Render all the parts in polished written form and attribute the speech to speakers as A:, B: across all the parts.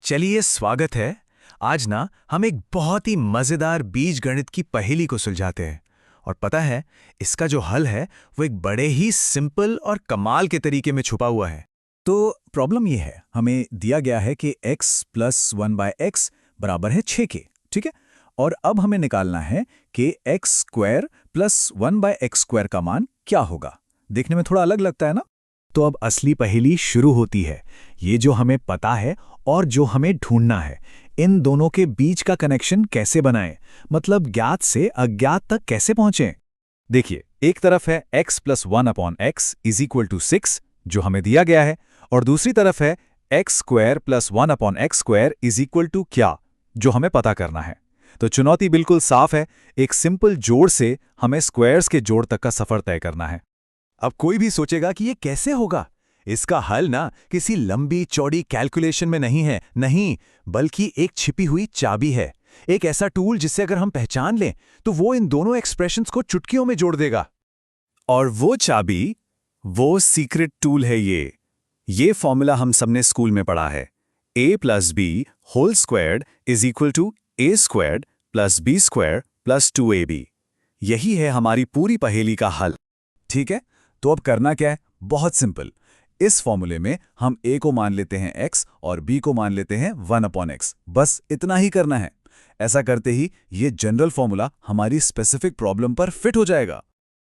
A: चलिए स्वागत है। आज ना हम एक बहुत ही मजेदार बीजगणित की पहेली को सुलझाते हैं। और पता है, इसका जो हल है वो एक बड़े ही सिंपल और कमाल के तरीके में छुपा हुआ है।
B: तो प्रॉब्लम ये है, हमें दिया गया है कि x प्लस 1/x बराबर है 6 के, ठीक है। और अब हमें निकालना है कि x square plus 1/x square का मान क्या होगा। देखने में थोड़ा अलग लगता है ना। तो अब असली पहेली शुरू होती है। ये जो हमें पता है और जो हमें ढूंढना है, इन दोनों के बीच का कनेक्शन कैसे बनाएं, मतलब ज्ञात से अज्ञात तक कैसे पहुंचें। देखिए, एक तरफ है x plus 1/x is equal to 6 जो हमें दिया गया है, और दूसरी तरफ है x square plus 1/x square is equal to क्या, जो हमें पता करना है। तो चुनौती बिल्कुल साफ है, एक सिंपल जोड़ से हमें स्क्वायर्स के जोड़ तक का सफर तय करना है।
C: अब कोई भी सोचेगा कि ये कैसे होगा। इसका हल ना किसी लंबी चौड़ी कैलकुलेशन में नहीं है, नहीं, बल्कि एक छिपी हुई चाबी है। एक ऐसा टूल जिससे अगर हम पहचान लें तो वो इन दोनों एक्सप्रेशंस को चुटकियों में जोड़ देगा।
B: और वो चाबी, वो सीक्रेट टूल है ये फॉर्मूला हम सबने स्कूल में पढ़ा है। a plus B whole squared is equal to a squared plus b square plus 2ab। यही है हमारी पूरी पहेली का हल। ठीक है, तो अब करना क्या है? बहुत सिंपल। इस फॉर्मूले में हम a को मान लेते हैं x और b को मान लेते हैं 1/x। बस इतना ही करना है। ऐसा करते ही ये जनरल फॉर्मूला हमारी स्पेसिफिक प्रॉब्लम पर फिट हो जाएगा।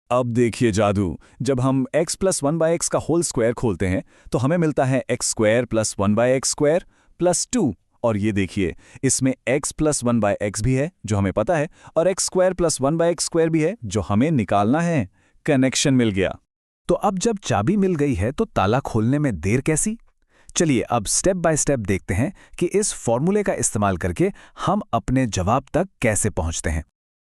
B: अब देखिए जादू, जब हम x प्लस 1/x का होल स्क्वायर खोलते हैं तो हमें मिलता है x square plus 1/x square plus 2। और ये देखिए, इसमें x प्लस 1/x भी है जो हमें पता है, और x square plus 1/x square भी है जो हमें निकालना है। कनेक्शन मिल गया। तो अब जब चाबी मिल गई है तो ताला खोलने में देर कैसी? चलिए अब स्टेप बाय स्टेप देखते हैं कि इस फॉर्मूले का इस्तेमाल करके हम अपने जवाब तक कैसे पहुंचते हैं।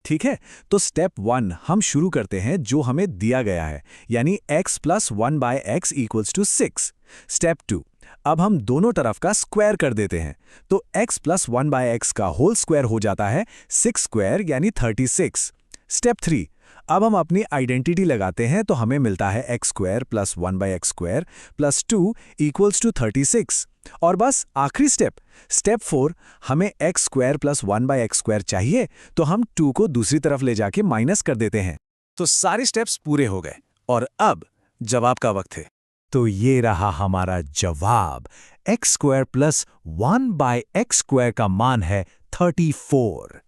B: ठीक है, तो स्टेप 1 हम शुरू करते हैं जो हमें दिया गया है, यानी x plus 1/x equals to 6। Step 2, अब हम दोनों तरफ का स्क्वायर कर देते हैं, तो x प्लस 1/x का होल स्क्वायर हो जाता है 6 स्क्वायर यानी 36। स्टेप 3, अब हम अपनी आइडेंटिटी लगाते हैं तो हमें मिलता है x square plus 1/x square plus 2 equals to 36। और बस आखिरी स्टेप, स्टेप 4, हमें x square plus 1/x square चाहिए तो हम 2 को दूसरी तरफ ले जाके माइनस कर देते हैं। तो सारे स्टेप्स पूरे हो गए और अब जवाब का वक्त है। तो ये रहा हमारा जवाब। x square plus 1/x square का मान है 34।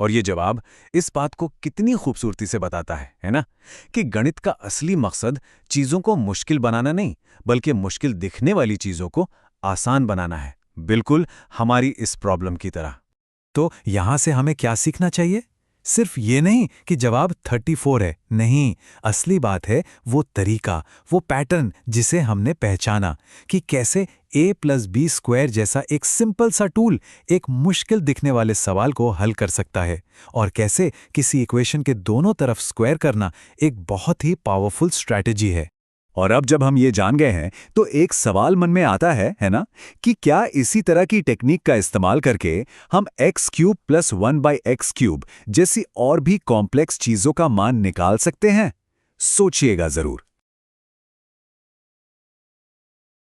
B: और ये जवाब इस बात को कितनी खूबसूरती से बताता है ना, कि गणित का असली मकसद चीजों को मुश्किल बनाना नहीं, बल्कि मुश्किल दिखने वाली चीजों को आसान बनाना है, बिल्कुल हमारी इस प्रॉब्लम की तरह। तो यहां से हमें क्या सीखना चाहिए? सिर्फ ये नहीं कि जवाब 34 है, नहीं, असली बात है वो तरीका, वो पैटर्न जिसे हमने पहचाना कि कैसे a प्लस बी स्क्वायर जैसा एक सिंपल सा टूल एक मुश्किल दिखने वाले सवाल को हल कर सकता है, और कैसे किसी इक्वेशन के दोनों तरफ स्क्वायर करना एक बहुत ही पावरफुल स्ट्रैटेजी है। और अब जब हम ये जान गए हैं तो एक सवाल मन में आता है ना, कि क्या इसी तरह की टेक्निक का इस्तेमाल करके हम x cube plus 1/x cube जैसी और भी कॉम्प्लेक्स चीजों का मान निकाल सकते हैं? सोचिएगा जरूर।